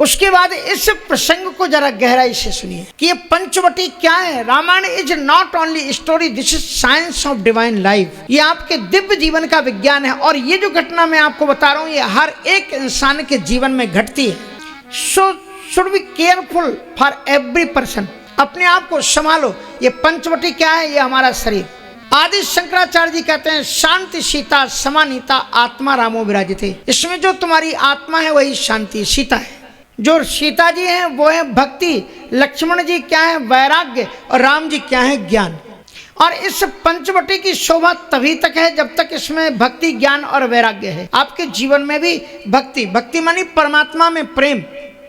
उसके बाद इस प्रसंग को जरा गहराई से सुनिए कि ये पंचवटी क्या है। Ramayan is not only story, this is science of divine life. ये आपके दिव्य जीवन का विज्ञान है। और ये जो घटना मैं आपको बता रहा हूँ ये हर एक इंसान के जीवन में घटती है। So should be careful for every person. अपने आप को संभालो। ये पंचवटी क्या है? ये हमारा शरीर। आदि शंकराचार्य जी कहते हैं शांति सीता समानीता आत्मा रामो विराजिते। इसमें जो तुम्हारी आत्मा है वही शांति सीता है। जो सीता जी हैं वो है भक्ति, लक्ष्मण जी क्या है? वैराग्य, और राम जी क्या है? ज्ञान। और इस पंचवटी की शोभा तभी तक है जब तक इसमें भक्ति, ज्ञान और वैराग्य है। आपके जीवन में भी भक्ति, भक्ति मानी परमात्मा में प्रेम,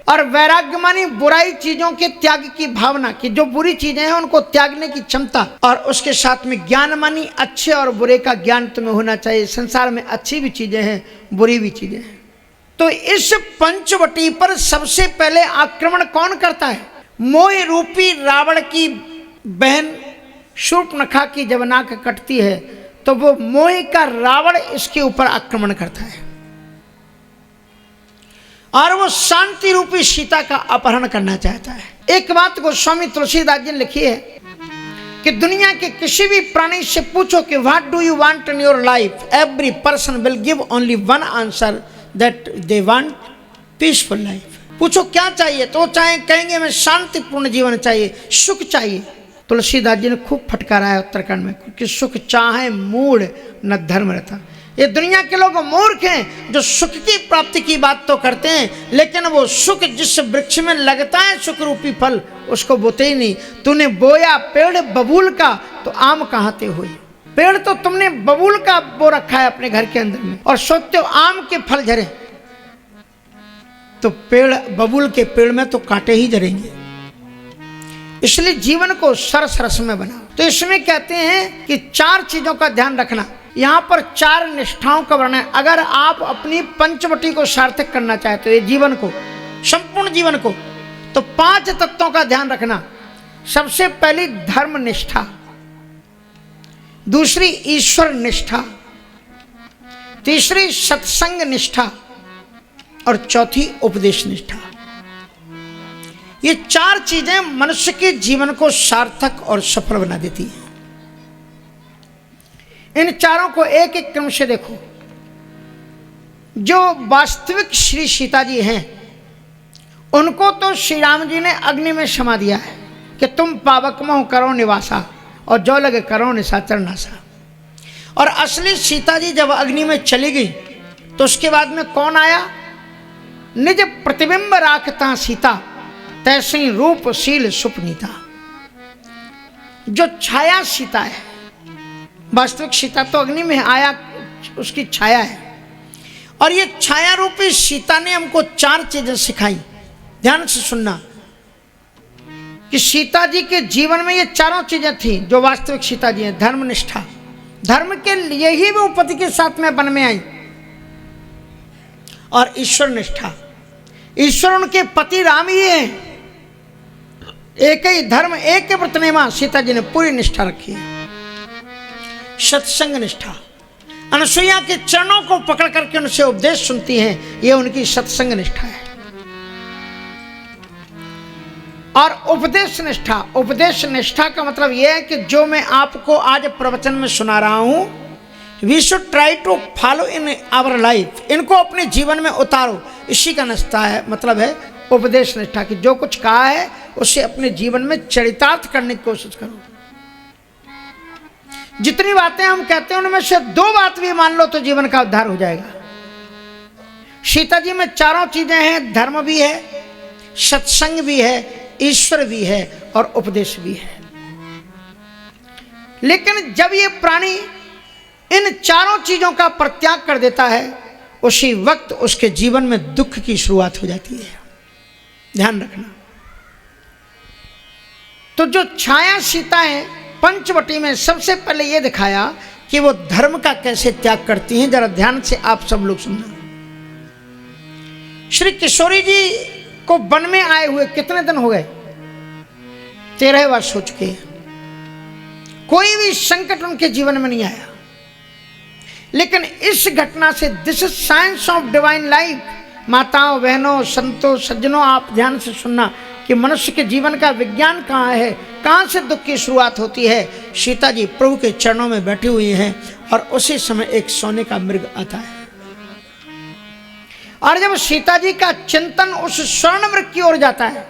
और वैराग्य मानी बुराई चीजों के त्याग की भावना, कि जो बुरी चीजें हैं उनको त्यागने की क्षमता। और उसके साथ में ज्ञान मानी अच्छे और बुरे का ज्ञान तुम्हें होना चाहिए। संसार में अच्छी भी चीजें हैं, बुरी भी चीजें हैं। तो इस पंचवटी पर सबसे पहले आक्रमण कौन करता है? मोह रूपी रावण की बहन शूर्पणखा की जब नाक कटती है तो वो मोह का रावण इसके ऊपर आक्रमण करता है और वो शांति रूपी सीता का अपहरण करना चाहता है। एक बात गोस्वामी तुलसीदास जी ने लिखी है कि दुनिया के किसी भी प्राणी से पूछो कि what do you want in your life, every person will give only one answer that they want peaceful life. पूछो क्या चाहिए तो चाहे कहेंगे हमें शांतिपूर्ण जीवन चाहिए, सुख चाहिए। तुलसीदास जी ने खूब फटकारा है उत्तराखंड में कि सुख चाहे मूढ़ न धर्म रहता। ये दुनिया के लोग मूर्ख हैं जो सुख की प्राप्ति की बात तो करते हैं, लेकिन वो सुख जिस वृक्ष में लगता है सुख रूपी फल उसको बोते ही नहीं। तूने बोया पेड़ बबूल का तो आम कहाँ ते हुई। पेड़ तो तुमने बबूल का बो रखा है अपने घर के अंदर में और सोचते हो आम के फल झरे, तो पेड़ बबूल के पेड़ में तो कांटे ही झरेंगे। इसलिए जीवन को सरस रस में बनाओ। तो इसमें कहते हैं कि 4 चीजों का ध्यान रखना। यहाँ पर 4 निष्ठाओं का वर्णन है। अगर आप अपनी पंचवटी को सार्थक करना चाहते हो, ये जीवन को, संपूर्ण जीवन को, तो 5 तत्वों का ध्यान रखना। सबसे पहली धर्म निष्ठा, दूसरी ईश्वर निष्ठा, तीसरी सत्संग निष्ठा और चौथी उपदेश निष्ठा। ये 4 चीजें मनुष्य के जीवन को सार्थक और सफल बना देती हैं। इन चारों को एक एक क्रम से देखो। जो वास्तविक श्री सीता जी हैं उनको तो श्री राम जी ने अग्नि में समा दिया है कि तुम पावक मोह करो निवासा और जो लगे करो निशाचर नासा। और असली सीता जी जब अग्नि में चली गई तो उसके बाद में कौन आया? निज प्रतिबिंब राखता सीता तैसी रूपशील सुपनीता। जो छाया सीता है, वास्तविक सीता तो अग्नि में आया, उसकी छाया है। और ये छाया रूपी सीता ने हमको 4 चीजें सिखाई। ध्यान से सुनना कि सीता जी के जीवन में ये 4 चीजें थी जो वास्तविक सीता जी हैं। धर्म निष्ठा, धर्म के लिए ही वो पति के साथ में वन में आई। और ईश्वर निष्ठा, ईश्वर उनके पति राम ही हैं। एक ही धर्म, एक के प्रतिमा सीता जी ने पूरी निष्ठा रखी है। सत्संग निष्ठा, अनुसुईया के चरणों को पकड़ करके उनसे उपदेश सुनती हैं, ये उनकी सत्संग निष्ठा है। और उपदेश निष्ठा, उपदेश निष्ठा का मतलब यह है कि जो मैं आपको आज प्रवचन में सुना रहा हूं, we should try to follow in our life. इनको अपने जीवन में उतारो, इसी का निष्ठा है, मतलब है उपदेश निष्ठा की। जो कुछ कहा है उसे अपने जीवन में चरितार्थ करने की कोशिश करो। जितनी बातें हम कहते हैं उनमें से 2 बात भी मान लो तो जीवन का उद्धार हो जाएगा। सीता जी में 4 चीजें हैं, धर्म भी है, सत्संग भी है, ईश्वर भी है और उपदेश भी है। लेकिन जब ये प्राणी इन 4 चीजों का परित्याग कर देता है उसी वक्त उसके जीवन में दुख की शुरुआत हो जाती है। ध्यान रखना। तो जो छाया सीता है पंचवटी में सबसे पहले यह दिखाया कि वो धर्म का कैसे त्याग करती हैं। जरा ध्यान से आप सब लोग सुनना। श्री किशोरी जी को वन में आए हुए कितने दिन हो गए? 13 वर्ष हो चुके हैं। कोई भी संकट उनके जीवन में नहीं आया। लेकिन इस घटना से, this is science of divine life, माताओं, बहनों, संतों, सज्जनों, आप ध्यान से सुनना कि मनुष्य के जीवन का विज्ञान कहाँ है, कहाँ से दुख की शुरुआत होती है। सीता जी प्रभु के चरणों में बैठी हुई हैं और उसी समय एक सोने का मृग आता है और जब सीता जी का चिंतन उस स्वर्ण मृग की ओर जाता है,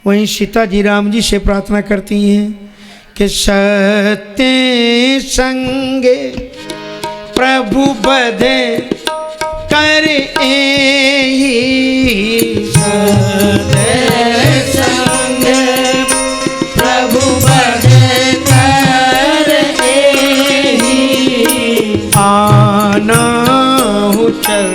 वहीं सीता जी राम जी से प्रार्थना करती हैं कि सत्य संगे प्रभु बधे कर एहि, सत्य संगे प्रभु बधे कर एहि, आना हूँ चल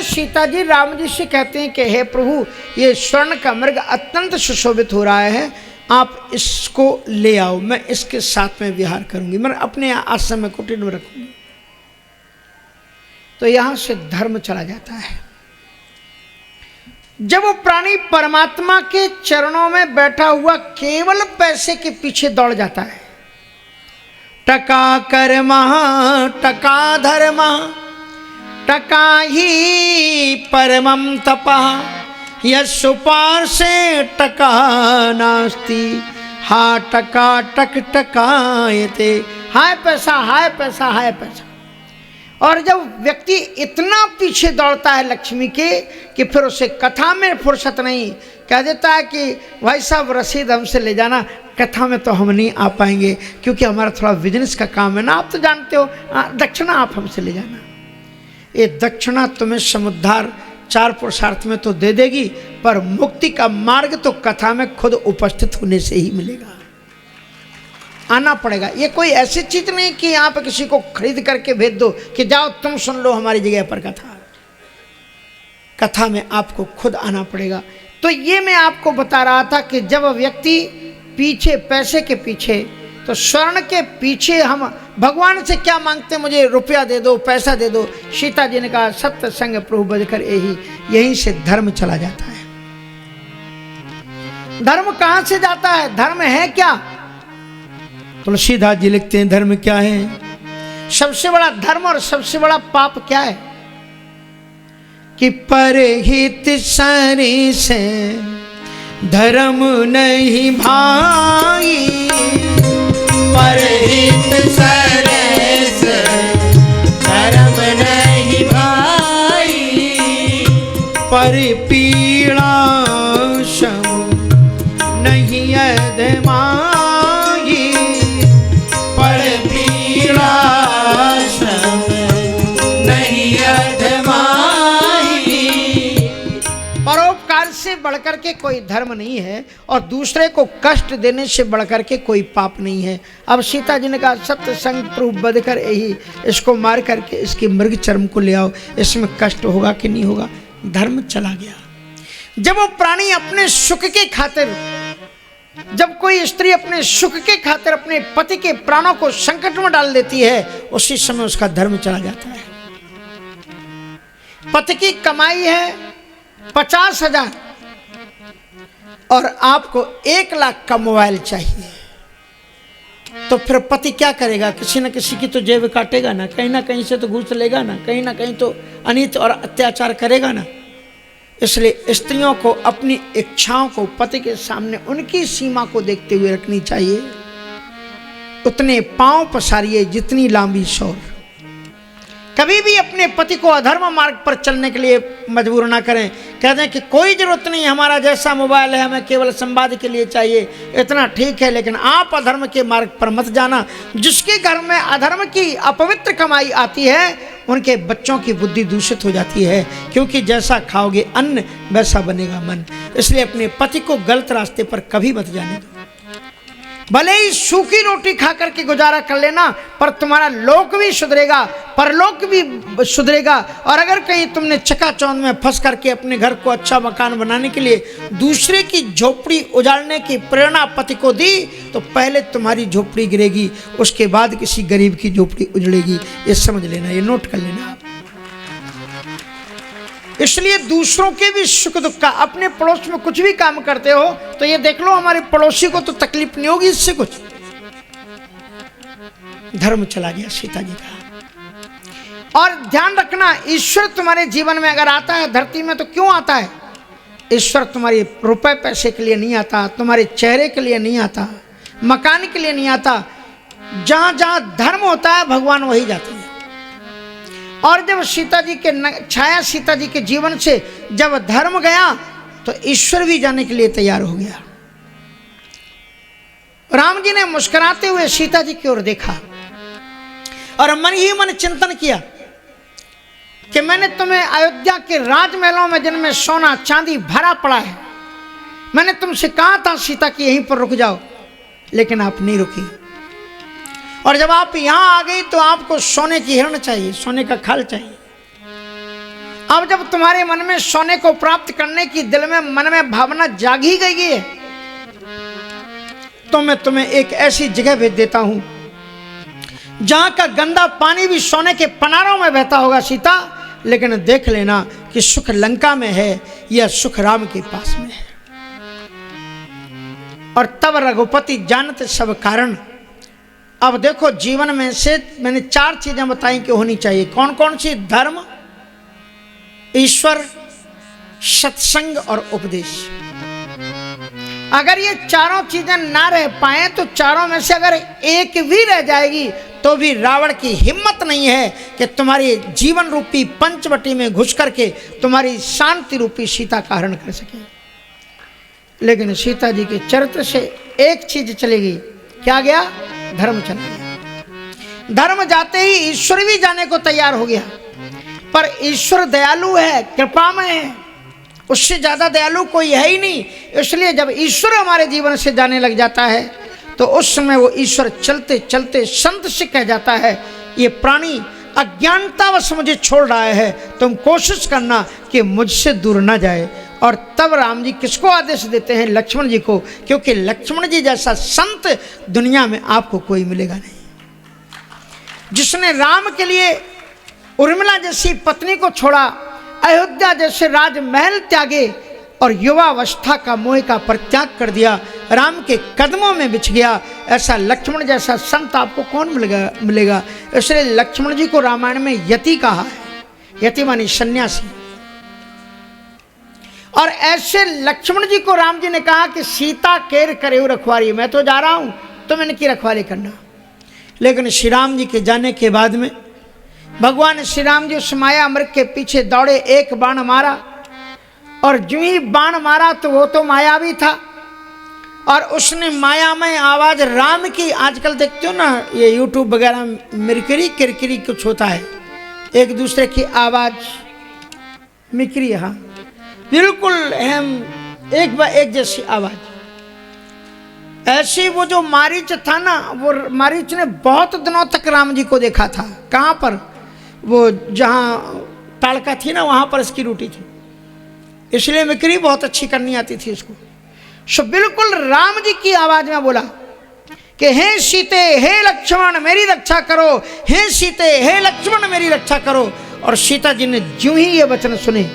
सीता जी राम जी से कहते हैं कि हे प्रभु, ये स्वर्ण का मृग अत्यंत सुशोभित हो रहा है, आप इसको ले आओ, मैं इसके साथ में विहार करूंगी, मैं अपने आश्रम में कुटीर में रखूंगी। तो यहां से धर्म चला जाता है। जब वो प्राणी परमात्मा के चरणों में बैठा हुआ केवल पैसे के पीछे दौड़ जाता है, टका कर्मा टका धर्मा टका ही परमं तपः यस्पार्श्वे टका नास्ति, हा टका टक टकायते, हाय पैसा हाय पैसा हाय पैसा। और जब व्यक्ति इतना पीछे दौड़ता है लक्ष्मी के कि फिर उसे कथा में फुर्सत नहीं, कह देता है कि भाई साहब रसीद हमसे ले जाना, कथा में तो हम नहीं आ पाएंगे क्योंकि हमारा थोड़ा बिजनेस का काम है ना, आप तो जानते हो, दक्षिणा आप हमसे ले जाना। ये दक्षिणा तुम्हें समुद्धार 4 पुरुषार्थ में तो दे देगी, पर मुक्ति का मार्ग तो कथा में खुद उपस्थित होने से ही मिलेगा, आना पड़ेगा। ये कोई ऐसी चीज नहीं कि आप किसी को खरीद करके भेज दो कि जाओ तुम सुन लो हमारी जगह पर कथा। कथा में आपको खुद आना पड़ेगा। तो ये मैं आपको बता रहा था कि जब व्यक्ति पीछे पैसे के पीछे, तो स्वर्ण के पीछे हम भगवान से क्या मांगते, मुझे रुपया दे दो, पैसा दे दो। सीता जी ने कहा सत्य संग प्रभु बधकर एहि, यहीं से धर्म चला जाता है। धर्म कहां से जाता है, धर्म है क्या? तुलसीदास जी लिखते हैं धर्म क्या है, सबसे बड़ा धर्म और सबसे बड़ा पाप क्या है कि परहित सरि से धर्म नहीं भाई, परहित सरि से धर्म नहीं भाई, पर पीड़ा सम नहीं अधमाई, पर पीड़ा सम नहीं अधमाई। परोपकार से बढ़कर के कोई धर्म नहीं है और दूसरे को कष्ट देने से बढ़कर के कोई पाप नहीं है। अब सीता जी ने कहा सत्य संग प्रभु बधकर यही, इसको मार करके इसके मृग चर्म को ले आओ, इसमें कष्ट होगा कि नहीं होगा। धर्म चला गया। जब वो प्राणी अपने सुख के खातिर, जब कोई स्त्री अपने सुख के खातिर अपने पति के प्राणों को संकट में डाल देती है, उसी समय उसका धर्म चला जाता है। पति की कमाई है 50,000 और आपको 1 लाख का मोबाइल चाहिए, तो फिर पति क्या करेगा? किसी न किसी की तो जेब काटेगा ना कहीं से तो घूस लेगा ना कहीं तो अनित और अत्याचार करेगा ना। इसलिए स्त्रियों को अपनी इच्छाओं को पति के सामने उनकी सीमा को देखते हुए रखनी चाहिए। उतने पांव पसारिए जितनी लांबी शौर। कभी भी अपने पति को अधर्म मार्ग पर चलने के लिए मजबूर ना करें। कहते हैं कि कोई जरूरत नहीं, हमारा जैसा मोबाइल है, हमें केवल संवाद के लिए चाहिए, इतना ठीक है, लेकिन आप अधर्म के मार्ग पर मत जाना। जिसके घर में अधर्म की अपवित्र कमाई आती है, उनके बच्चों की बुद्धि दूषित हो जाती है, क्योंकि जैसा खाओगे अन्न वैसा बनेगा मन। इसलिए अपने पति को गलत रास्ते पर कभी मत जाने दो। भले ही सूखी रोटी खा करके गुजारा कर लेना, पर तुम्हारा लोक भी सुधरेगा, परलोक भी सुधरेगा। और अगर कहीं तुमने चकाचौंध में फंस करके अपने घर को अच्छा मकान बनाने के लिए दूसरे की झोपड़ी उजाड़ने की प्रेरणा पति को दी, तो पहले तुम्हारी झोपड़ी गिरेगी, उसके बाद किसी गरीब की झोपड़ी उजड़ेगी। ये समझ लेना, ये नोट कर लेना आप। इसलिए दूसरों के भी सुख दुख का, अपने पड़ोस में कुछ भी काम करते हो तो ये देख लो हमारे पड़ोसी को तो तकलीफ नहीं होगी इससे कुछ। धर्म चला गया सीता जी का। और ध्यान रखना, ईश्वर तुम्हारे जीवन में अगर आता है धरती में तो क्यों आता है? ईश्वर तुम्हारे रुपए पैसे के लिए नहीं आता, तुम्हारे चेहरे के लिए नहीं आता, मकान के लिए नहीं आता। जहां जहां धर्म होता है भगवान वही जाते हैं। और जब सीता जी के छाया सीता जी के जीवन से जब धर्म गया तो ईश्वर भी जाने के लिए तैयार हो गया। राम जी ने मुस्कुराते हुए सीता जी की ओर देखा और मन ही मन चिंतन किया कि मैंने तुम्हें अयोध्या के राजमहलों में जिनमें सोना चांदी भरा पड़ा है, मैंने तुमसे कहा था सीता कि यहीं पर रुक जाओ, लेकिन आप नहीं रुकी। और जब आप यहां आ गई तो आपको सोने की हिरण चाहिए, सोने का खाल चाहिए। अब जब तुम्हारे मन में सोने को प्राप्त करने की दिल में मन में भावना जागी गई है तो मैं तुम्हें एक ऐसी जगह भेज देता हूं जहां का गंदा पानी भी सोने के पनारों में बहता होगा सीता, लेकिन देख लेना कि सुख लंका में है या सुख राम के पास में है। और तब रघुपति जानते सब कारण। अब देखो जीवन में से मैंने 4 चीजें बताई कि होनी चाहिए। कौन कौन सी? धर्म, ईश्वर, सत्संग और उपदेश। अगर ये चारों चीजें ना रह पाए तो चारों में से अगर एक भी रह जाएगी तो भी रावण की हिम्मत नहीं है कि तुम्हारी जीवन रूपी पंचवटी में घुस करके तुम्हारी शांति रूपी सीता का हरण कर सके। लेकिन सीता जी के चरित्र से एक चीज चलेगी, क्या गया? धर्म चला गया। धर्म जाते ही ईश्वर भी जाने को तैयार हो गया। पर ईश्वर दयालु है, कृपामय है, उससे ज्यादा दयालु कोई है ही नहीं। इसलिए जब ईश्वर हमारे जीवन से जाने लग जाता है तो उस समय वो ईश्वर चलते चलते संत से कह जाता है, ये प्राणी अज्ञानतावश मुझे छोड़ रहा है, तुम कोशिश करना कि मुझसे दूर ना जाए। और तब राम जी किसको आदेश देते हैं? लक्ष्मण जी को, क्योंकि लक्ष्मण जी जैसा संत दुनिया में आपको कोई मिलेगा नहीं, जिसने राम के लिए उर्मिला जैसी पत्नी को छोड़ा, अयोध्या जैसे राजमहल त्यागे और युवावस्था का मोह का परित्याग कर दिया, राम के कदमों में बिछ गया। ऐसा लक्ष्मण जैसा संत आपको कौन मिलेगा? इसलिए लक्ष्मण जी को रामायण में यति कहा है। यति मानी सन्यासी। और ऐसे लक्ष्मण जी को राम जी ने कहा कि सीता केर करे रखवारी, मैं तो जा रहा हूं, तुम इनकी रखवाली करना। लेकिन श्री राम जी के जाने के बाद में भगवान श्री राम जी उस माया मृग के पीछे दौड़े, एक बाण मारा और जो ही बाण मारा तो वो तो मायावी था और उसने मायामय आवाज राम की, आजकल देखते हो ना ये यूट्यूब वगैरह मिरकरी किरकिरी कुछ होता है, एक दूसरे की आवाज मिक्री, हाँ बिल्कुल हम एक जैसी आवाज। ऐसी वो जो मारीच था ना, वो मारीच ने बहुत दिनों तक राम जी को देखा था। कहाँ पर? वो जहाँ ताड़का थी ना वहाँ पर इसकी ड्यूटी थी, इसलिए मिक्री बहुत अच्छी करनी आती थी उसको। सो बिल्कुल राम जी की आवाज में बोला कि हे सीते हे लक्ष्मण मेरी रक्षा करो, हे सीते हे लक्ष्मण मेरी रक्षा करो। और सीता जी ने जो ही ये वचन सुने,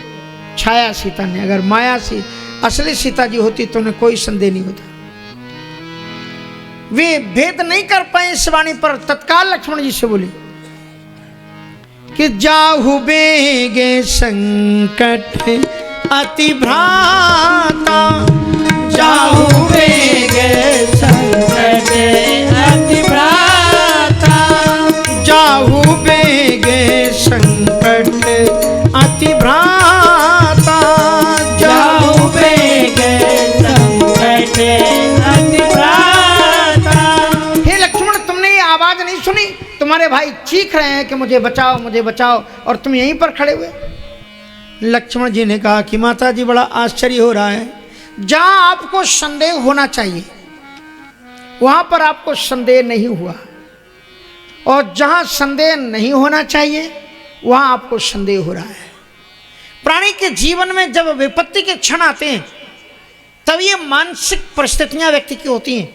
छाया सीता ने, अगर माया सी असली सीता जी होती तो उन्हें कोई संदेह नहीं होता। वे भेद नहीं कर पाए इस वाणी पर, तत्काल लक्ष्मण जी से बोली कि जाहु बेगे संकट अति भ्राता, जाहु बेगे संकट अति भ्राता, जाहु बेगे संकट अति भ्राता, जाहु बेगे संकट अति भ्राता। हे लक्ष्मण, तुमने ये आवाज नहीं सुनी? तुम्हारे भाई चीख रहे हैं कि मुझे बचाओ मुझे बचाओ, और तुम यहीं पर खड़े हुए। लक्ष्मण जी ने कहा कि माता जी बड़ा आश्चर्य हो रहा है, जहां आपको संदेह होना चाहिए वहां पर आपको संदेह नहीं हुआ, और जहां संदेह नहीं होना चाहिए वहां आपको संदेह हो रहा है। प्राणी के जीवन में जब विपत्ति के क्षण आते हैं तब ये मानसिक परिस्थितियां व्यक्ति की होती हैं,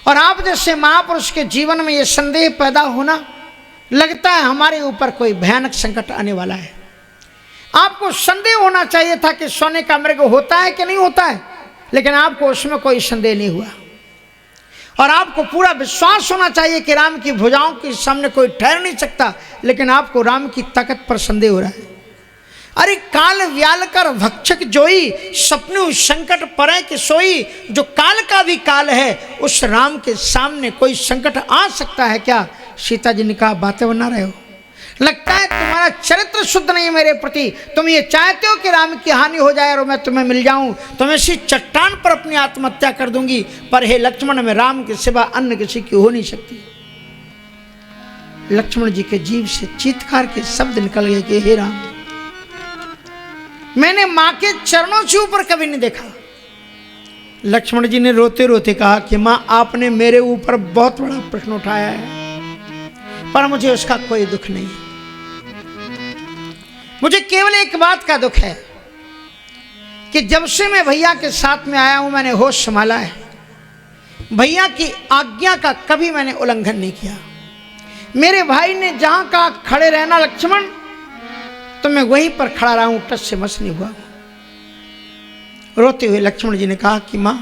और आप जैसे महापुरुष के जीवन में ये संदेह पैदा होना लगता है हमारे ऊपर कोई भयानक संकट आने वाला है। आपको संदेह होना चाहिए था कि सोने का मृग होता है कि नहीं होता है, लेकिन आपको उसमें कोई संदेह नहीं हुआ। और आपको पूरा विश्वास होना चाहिए कि राम की भुजाओं के सामने कोई ठहर नहीं सकता, लेकिन आपको राम की ताकत पर संदेह हो रहा है। अरे काल व्याल कर भक्षक जोई, सपने संकट परे के सोई। जो काल का भी काल है, उस राम के सामने कोई संकट आ सकता है क्या? सीता जी ने कहा बातें बना रहे हो, लगता है तुम्हारा चरित्र शुद्ध नहीं है मेरे प्रति। तुम ये चाहते हो कि राम की हानि हो जाए और मैं तुम्हें मिल जाऊं, तो मैं इसी चट्टान पर अपनी आत्महत्या कर दूंगी। पर हे लक्ष्मण, मैं राम के सिवा अन्य किसी की हो नहीं सकती। लक्ष्मण जी के जीभ से चीत्कार के शब्द निकल गए कि हे राम, मैंने मां के चरणों से ऊपर कभी नहीं देखा। लक्ष्मण जी ने रोते रोते कहा कि मां, आपने मेरे ऊपर बहुत बड़ा प्रश्न उठाया है, पर मुझे उसका कोई दुख नहीं है। मुझे केवल एक बात का दुख है कि जब से मैं भैया के साथ में आया हूं, मैंने होश संभाला है। भैया की आज्ञा का कभी मैंने उल्लंघन नहीं किया। मेरे भाई ने जहां कहा खड़े रहना लक्ष्मण, तो मैं वहीं पर खड़ा रहा हूं, टस से मस नहीं हुआ। रोते हुए लक्ष्मण जी ने कहा कि मां,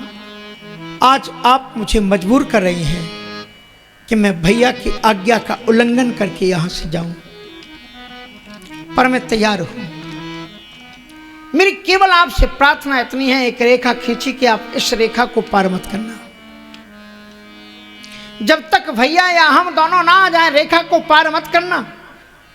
आज आप मुझे मजबूर कर रही हैं कि मैं भैया की आज्ञा का उल्लंघन करके यहां से जाऊं, पर मैं तैयार हूं। मेरी केवल आपसे प्रार्थना इतनी है, एक रेखा खींची कि आप इस रेखा को पार मत करना। जब तक भैया या हम दोनों ना आ जाएं, रेखा को पार मत करना।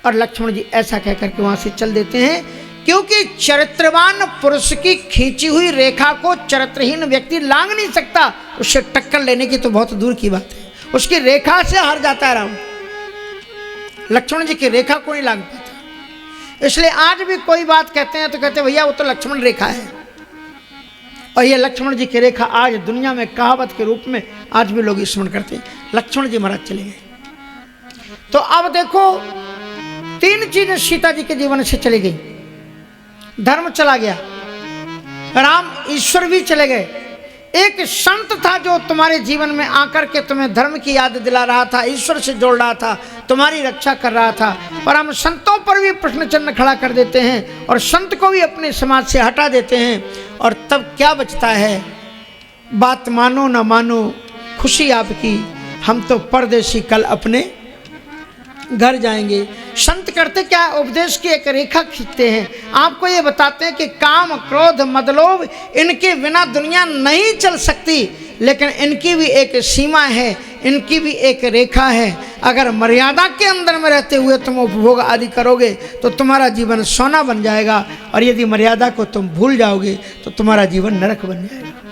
और लक्ष्मण जी ऐसा कहकर के वहां से चल देते हैं, क्योंकि चरित्रवान पुरुष की खींची हुई रेखा को चरित्रहीन व्यक्ति लांघ नहीं सकता। उससे टक्कर लेने की तो बहुत दूर की बात है, उसकी रेखा से हार जाता है राम। लक्ष्मण जी की रेखा को नहीं लांघ पाता। इसलिए आज भी कोई बात कहते हैं तो कहते हैं भैया वो तो लक्ष्मण रेखा है। और ये लक्ष्मण जी की रेखा आज दुनिया में कहावत के रूप में आज भी लोग स्मरण करते हैं। लक्ष्मण जी महाराज चले गए। तो अब देखो, तीन चीजें सीता जी के जीवन से चली गई। धर्म चला गया, राम ईश्वर भी चले गए। एक संत था जो तुम्हारे जीवन में आकर के तुम्हें धर्म की याद दिला रहा था, ईश्वर से जोड़ रहा था, तुम्हारी रक्षा कर रहा था। पर हम संतों पर भी प्रश्न चिन्ह खड़ा कर देते हैं और संत को भी अपने समाज से हटा देते हैं। और तब क्या बचता है? बात मानो ना मानो, खुशी आपकी, हम तो परदेसी कल अपने घर जाएंगे। संत करते क्या? उपदेश की एक रेखा खींचते हैं, आपको ये बताते हैं कि काम क्रोध मदलोभ इनके बिना दुनिया नहीं चल सकती, लेकिन इनकी भी एक सीमा है, इनकी भी एक रेखा है। अगर मर्यादा के अंदर में रहते हुए तुम उपभोग आदि करोगे तो तुम्हारा जीवन सोना बन जाएगा, और यदि मर्यादा को तुम भूल जाओगे तो तुम्हारा जीवन नरक बन जाएगा।